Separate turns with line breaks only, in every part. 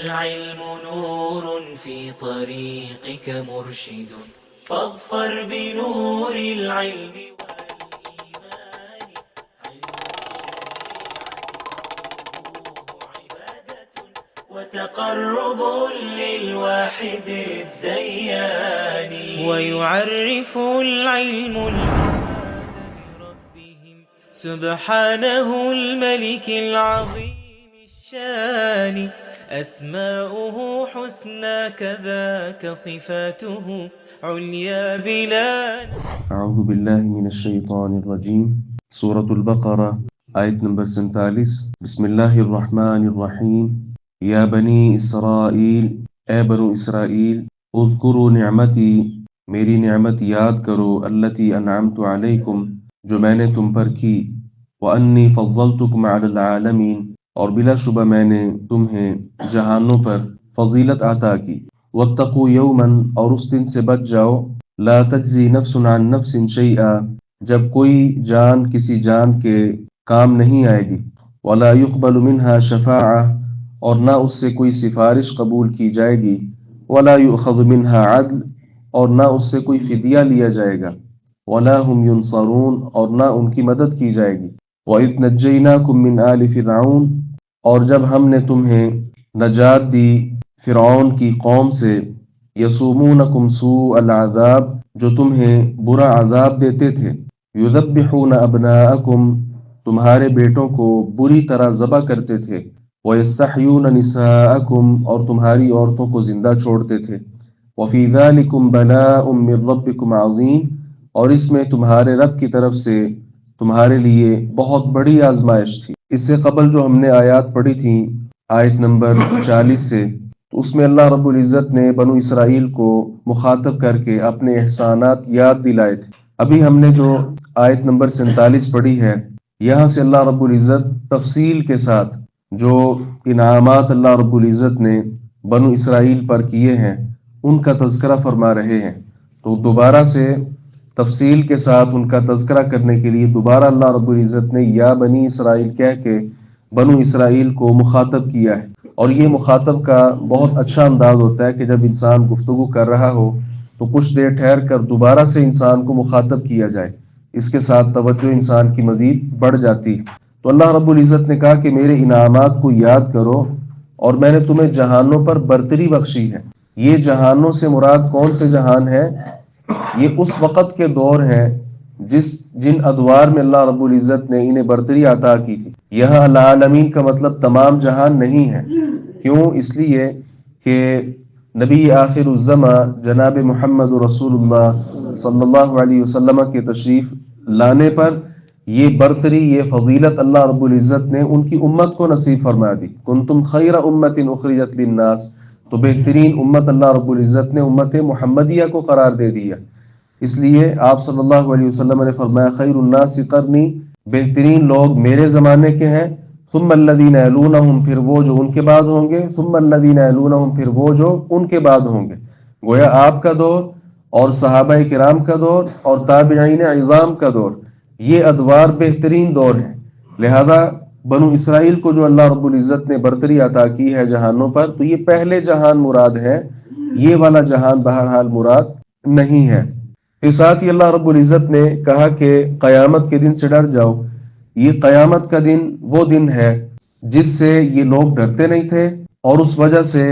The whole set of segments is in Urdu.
العلم نور في طريقك مرشد فاظفر بنور العلم والإيمان. عبادة وتقرب للواحد الديان، ويعرف العلم بربهم سبحانه الملك العظيم الشان. أسماؤه حسنى كذاك صفاته عليا بلا.
اعوذ باللہ من الشیطان الرجیم. سورة البقرہ آیت نمبر 47. بسم اللہ الرحمن الرحیم. یا بنی اسرائیل، اے بنو اسرائیل، اذکروا نعمتی، میری نعمت یاد کرو، التی انعمت علیکم، جو میں نے تم پر کی، وانی فضلتکم علی العالمین، اور بلا شبہ میں نے تمہیں جہانوں پر فضیلت عطا کی. واتقوا یوما، اور اس دن سے بچ جاؤ، لا تجزی نفس عن نفس شیئا، جب کوئی جان کسی جان کے کام نہیں آئے گی، ولا يقبل منها شفاعہ، اور نہ اس سے کوئی سفارش قبول کی جائے گی، ولا يؤخذ منها عدل، اور نہ اس سے کوئی فدیہ لیا جائے گا، ولا هم ينصرون، اور نہ ان کی مدد کی جائے گی. وَإِذْ نَجَّيْنَاكُمْ مِنْ آلِ فِرْعَوْنَ، اور جب ہم نے تمہیں نجات دی فرعون کی قوم سے، یسومونکم سوء العذاب، جو تمہیں برا عذاب دیتے تھے، یذبحون ابناءکم، تمہارے بیٹوں کو بری طرح ذبح کرتے تھے، ویستحیون نساءکم، اور تمہاری عورتوں کو زندہ چھوڑتے تھے. وفی ذلکم بلاء من ربکم عظیم، اور اس میں تمہارے رب کی طرف سے تمہارے لیے بہت بڑی آزمائش تھی. اس سے قبل جو ہم نے آیات پڑھی تھیں آیت نمبر 40 سے، تو اس میں اللہ رب العزت نے بنو اسرائیل کو مخاطب کر کے اپنے احسانات یاد دلائے تھے. ابھی ہم نے جو آیت نمبر 47 پڑھی ہے، یہاں سے اللہ رب العزت تفصیل کے ساتھ جو انعامات اللہ رب العزت نے بنو اسرائیل پر کیے ہیں ان کا تذکرہ فرما رہے ہیں. تو دوبارہ سے تفصیل کے ساتھ ان کا تذکرہ کرنے کے لیے دوبارہ اللہ رب العزت نے یا بنی اسرائیل کہہ کے بنو اسرائیل کو مخاطب کیا ہے. اور یہ مخاطب کا بہت اچھا انداز ہوتا ہے کہ جب انسان گفتگو کر رہا ہو تو کچھ دیر ٹھہر کر دوبارہ سے انسان کو مخاطب کیا جائے، اس کے ساتھ توجہ انسان کی مزید بڑھ جاتی. تو اللہ رب العزت نے کہا کہ میرے انعامات کو یاد کرو، اور میں نے تمہیں جہانوں پر برتری بخشی ہے. یہ جہانوں سے مراد کون سے جہان ہے؟ یہ اس وقت کے دور ہیں جن ادوار میں اللہ رب العزت نے انہیں برتری عطا کی تھی. یہاں العالمین کا مطلب تمام جہان نہیں ہے. کیوں؟ اس لیے کہ نبی آخر الزماں جناب محمد رسول اللہ صلی اللہ علیہ وسلم کے تشریف لانے پر یہ برتری، یہ فضیلت اللہ رب العزت نے ان کی امت کو نصیب فرما دی. کنتم خیر امت اخرجت للناس، تو بہترین امت اللہ رب العزت نے امت محمدیہ کو قرار دے دیا. اس لیے آپ صلی اللہ علیہ وسلم نے فرمایا خیر الناس قرنی، بہترین لوگ میرے زمانے کے ہیں، ثم الذین یلونہم، پھر وہ جو ان کے بعد ہوں گے، ثم الذین یلونہم، پھر وہ جو ان کے بعد ہوں گے. گویا آپ کا دور اور صحابہ کرام کا دور اور تابعین عظام کا دور، یہ ادوار بہترین دور ہیں. لہذا بنو اسرائیل کو جو اللہ رب العزت نے برتری عطا کی ہے جہانوں پر، تو یہ پہلے جہان مراد ہے، یہ والا جہان بہرحال مراد نہیں ہے. پھر ساتھ ہی اللہ رب العزت نے کہا کہ قیامت کے دن سے ڈر جاؤ. یہ قیامت کا دن وہ دن ہے جس سے یہ لوگ ڈرتے نہیں تھے اور اس وجہ سے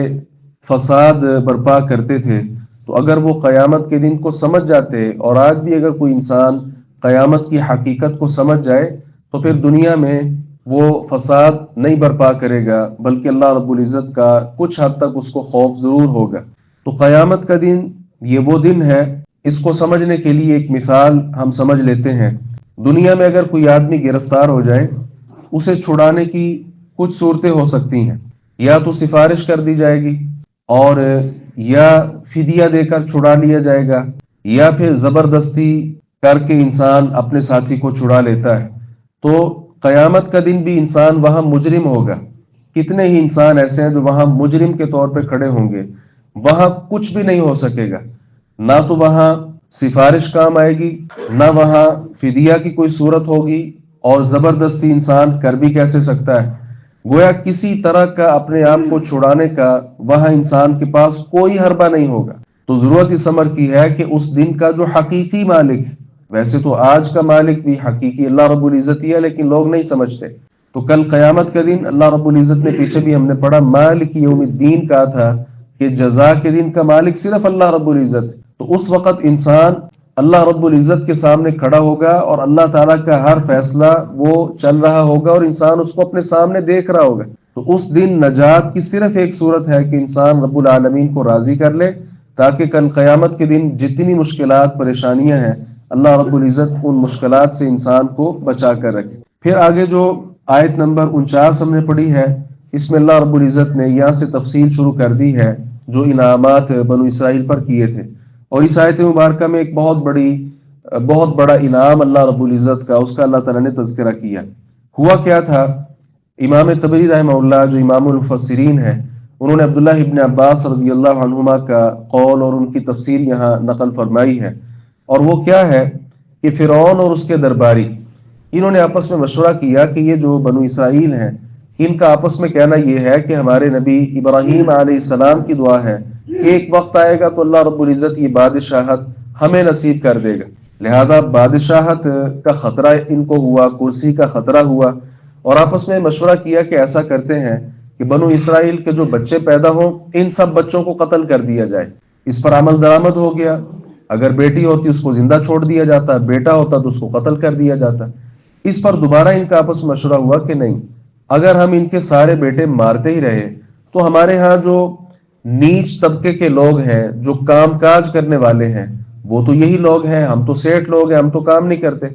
فساد برپا کرتے تھے. تو اگر وہ قیامت کے دن کو سمجھ جاتے، اور آج بھی اگر کوئی انسان قیامت کی حقیقت کو سمجھ جائے تو پھر دنیا میں وہ فساد نہیں برپا کرے گا، بلکہ اللہ رب العزت کا کچھ حد تک اس کو خوف ضرور ہوگا. تو قیامت کا دن یہ وہ دن ہے. اس کو سمجھنے کے لیے ایک مثال ہم سمجھ لیتے ہیں. دنیا میں اگر کوئی آدمی گرفتار ہو جائے، اسے چھڑانے کی کچھ صورتیں ہو سکتی ہیں. یا تو سفارش کر دی جائے گی، اور یا فدیہ دے کر چھڑا لیا جائے گا، یا پھر زبردستی کر کے انسان اپنے ساتھی کو چھڑا لیتا ہے. تو قیامت کا دن بھی انسان وہاں مجرم ہوگا. کتنے ہی انسان ایسے ہیں جو وہاں مجرم کے طور پہ کھڑے ہوں گے. وہاں کچھ بھی نہیں ہو سکے گا، نہ تو وہاں سفارش کام آئے گی، نہ وہاں فدیہ کی کوئی صورت ہوگی، اور زبردستی انسان کر بھی کیسے سکتا ہے. گویا کسی طرح کا اپنے آپ کو چھڑانے کا وہاں انسان کے پاس کوئی حربہ نہیں ہوگا۔ تو ضرورت اس امر کی ہے کہ اس دن کا جو حقیقی مالک ہے، ویسے تو آج کا مالک بھی حقیقی اللہ رب العزت ہی ہے، لیکن لوگ نہیں سمجھتے۔ تو کل قیامت کا دن اللہ رب العزت نے، پیچھے بھی ہم نے پڑھا، مالک یوم الدین کہا تھا کہ جزا کے دن کا مالک صرف اللہ رب العزت ہے۔ تو اس وقت انسان اللہ رب العزت کے سامنے کھڑا ہوگا اور اللہ تعالیٰ کا ہر فیصلہ وہ چل رہا ہوگا اور انسان اس کو اپنے سامنے دیکھ رہا ہوگا۔ تو اس دن نجات کی صرف ایک صورت ہے کہ انسان رب العالمین کو راضی کر لے، تاکہ کل قیامت کے دن جتنی مشکلات پریشانیاں ہیں، اللہ رب العزت ان مشکلات سے انسان کو بچا کر رکھے۔ پھر آگے جو آیت نمبر 49 ہم نے پڑھی ہے، اس میں اللہ رب العزت نے یہاں سے تفصیل شروع کر دی ہے جو انعامات بنو اسرائیل پر کیے تھے۔ اور اس آیت مبارکہ میں ایک بہت بڑا انعام اللہ رب العزت کا، اس کا اللہ تعالیٰ نے تذکرہ کیا۔ ہوا کیا تھا؟ امام طبری رحمہ اللہ جو امام المفسرین ہیں، انہوں نے عبداللہ ابن عباس رضی اللہ عنہما کا قول اور ان کی تفسیر یہاں نقل فرمائی ہے۔ اور وہ کیا ہے کہ فرعون اور اس کے درباری، انہوں نے آپس میں مشورہ کیا کہ یہ جو بنو اسرائیل ہیں، ان کا آپس میں کہنا یہ ہے کہ ہمارے نبی ابراہیم علیہ السلام کی دعا ہے کہ ایک وقت آئے گا تو اللہ رب العزت یہ بادشاہت ہمیں نصیب کر دے گا، لہذا بادشاہت کا خطرہ ان کو ہوا، کرسی کا خطرہ ہوا، اور آپس میں مشورہ کیا کہ ایسا کرتے ہیں کہ بنو اسرائیل کے جو بچے پیدا ہوں ان سب بچوں کو قتل کر دیا جائے۔ اس پر عمل درآمد ہو گیا۔ اگر بیٹی ہوتی اس کو زندہ چھوڑ دیا جاتا، بیٹا ہوتا تو اس کو قتل کر دیا جاتا۔ اس پر دوبارہ ان کا آپس میں مشورہ ہوا کہ نہیں، اگر ہم ان کے سارے بیٹے مارتے ہی رہے تو ہمارے ہاں جو نیچ طبقے کے لوگ ہیں، جو کام کاج کرنے والے ہیں، وہ تو یہی لوگ ہیں، ہم تو سیٹ لوگ ہیں، ہم تو کام نہیں کرتے۔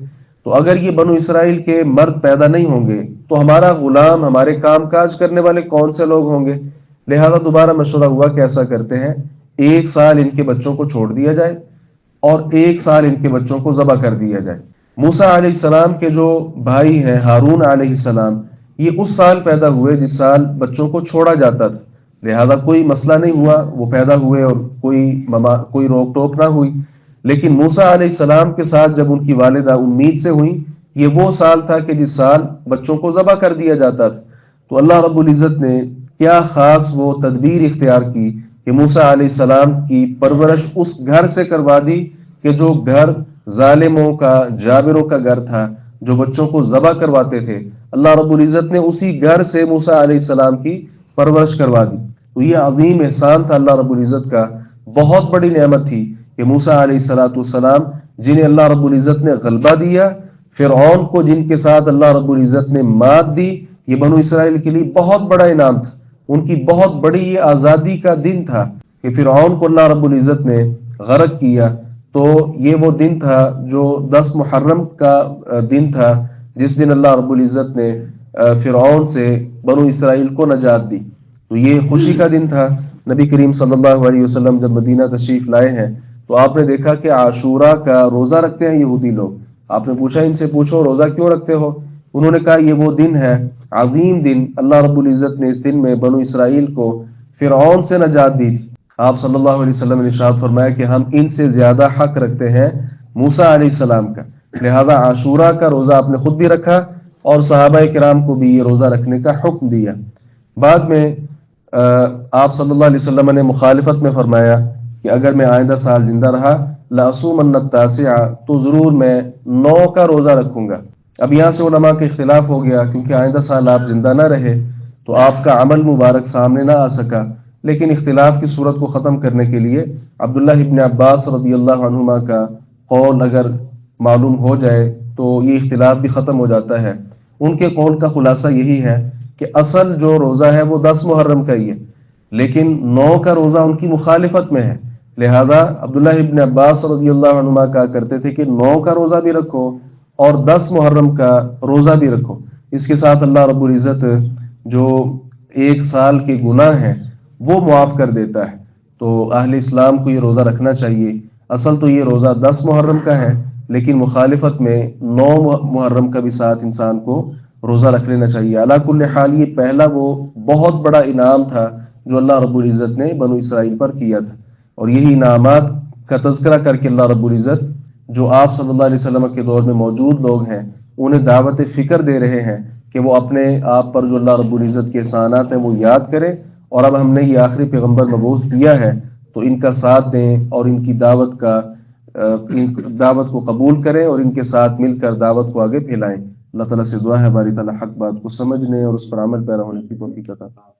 تو اگر یہ بنو اسرائیل کے مرد پیدا نہیں ہوں گے تو ہمارا غلام، ہمارے کام کاج کرنے والے کون سے لوگ ہوں گے؟ لہذا دوبارہ مشورہ ہوا کہ ایسا کرتے ہیں، 1 سال ان کے بچوں کو چھوڑ دیا جائے اور 1 سال ان کے بچوں کو ذبح کر دیا جائے۔ موسیٰ علیہ السلام کے جو بھائی ہیں ہارون علیہ السلام، یہ اس سال پیدا ہوئے جس سال بچوں کو چھوڑا جاتا تھا، لہذا کوئی مسئلہ نہیں ہوا، وہ پیدا ہوئے اور کوئی روک ٹوک نہ ہوئی۔ لیکن موسیٰ علیہ السلام کے ساتھ جب ان کی والدہ امید سے ہوئی، یہ وہ سال تھا کہ جس سال بچوں کو ذبح کر دیا جاتا تھا۔ تو اللہ رب العزت نے کیا خاص وہ تدبیر اختیار کی کہ موسیٰ علیہ السلام کی پرورش اس گھر سے کروا دی کہ جو گھر ظالموں کا، جابروں کا گھر تھا، جو بچوں کو ذبح کرواتے تھے، اللہ رب العزت نے اسی گھر سے موسیٰ علیہ السلام کی پرورش کروا دی۔ تو یہ عظیم احسان تھا اللہ رب العزت کا، بہت بڑی نعمت تھی کہ موسیٰ علیہ السلام جنہیں اللہ رب العزت نے غلبہ دیا، فرعون کو جن کے ساتھ اللہ رب العزت نے مات دی، یہ بنو اسرائیل کے لیے بہت بڑا انعام تھا، ان کی بہت بڑی یہ آزادی کا دن تھا کہ فرعون کو اللہ رب العزت نے غرق کیا۔ تو یہ وہ دن تھا جو 10 محرم کا دن تھا، جس دن اللہ رب العزت نے فرعون سے بنو اسرائیل کو نجات دی۔ تو یہ خوشی کا دن تھا۔ نبی کریم صلی اللہ علیہ وسلم جب مدینہ تشریف لائے ہیں تو آپ نے دیکھا کہ عاشورہ کا روزہ رکھتے ہیں یہودی لوگ۔ آپ نے پوچھا ان سے، پوچھو روزہ کیوں رکھتے ہو؟ انہوں نے کہا یہ وہ دن ہے، عظیم دن، اللہ رب العزت نے اس دن میں بنو اسرائیل کو فرعون سے نجات دی تھی۔ آپ صلی اللہ علیہ وسلم نے ارشاد فرمایا کہ ہم ان سے زیادہ حق رکھتے ہیں موسیٰ علیہ السلام کا، لہذا عاشورہ کا روزہ آپ نے خود بھی رکھا اور صحابہ کرام کو بھی یہ روزہ رکھنے کا حکم دیا۔ بعد میں آپ صلی اللہ علیہ وسلم نے مخالفت میں فرمایا کہ اگر میں آئندہ سال زندہ رہا لأصومن التاسع، تو ضرور میں 9 کا روزہ رکھوں گا۔ اب یہاں سے علماء کا اختلاف ہو گیا، کیونکہ آئندہ سال آپ زندہ نہ رہے تو آپ کا عمل مبارک سامنے نہ آ سکا، لیکن اختلاف کی صورت کو ختم کرنے کے لیے عبداللہ ابن عباس رضی اللہ عنہما کا قول اگر معلوم ہو جائے تو یہ اختلاف بھی ختم ہو جاتا ہے۔ ان کے قول کا خلاصہ یہی ہے کہ اصل جو روزہ ہے وہ 10 محرم کا ہی ہے، لیکن 9 کا روزہ ان کی مخالفت میں ہے، لہذا عبداللہ ابن عباس رضی اللہ عنہما کہا کرتے تھے کہ 9 کا روزہ بھی رکھو اور 10 محرم کا روزہ بھی رکھو، اس کے ساتھ اللہ رب العزت جو 1 سال کے گناہ ہیں وہ معاف کر دیتا ہے۔ تو اہل اسلام کو یہ روزہ رکھنا چاہیے۔ اصل تو یہ روزہ 10 محرم کا ہے، لیکن مخالفت میں 9 محرم کا بھی ساتھ انسان کو روزہ رکھ لینا چاہیے۔ علی کل حال یہ پہلا وہ بہت بڑا انعام تھا جو اللہ رب العزت نے بنو اسرائیل پر کیا تھا، اور یہی انعامات کا تذکرہ کر کے اللہ رب العزت جو آپ صلی اللہ علیہ وسلم کے دور میں موجود لوگ ہیں انہیں دعوت فکر دے رہے ہیں کہ وہ اپنے آپ پر جو اللہ رب العزت کے احسانات ہیں وہ یاد کریں، اور اب ہم نے یہ آخری پیغمبر مبعوث کیا ہے تو ان کا ساتھ دیں اور ان کی دعوت کو قبول کریں اور ان کے ساتھ مل کر دعوت کو آگے پھیلائیں۔ اللہ تعالیٰ سے دعا ہے ہماری تعالیٰ حق بات کو سمجھنے اور اس پر عمل پیرا ہونے کی توفیق عطا فرمائے۔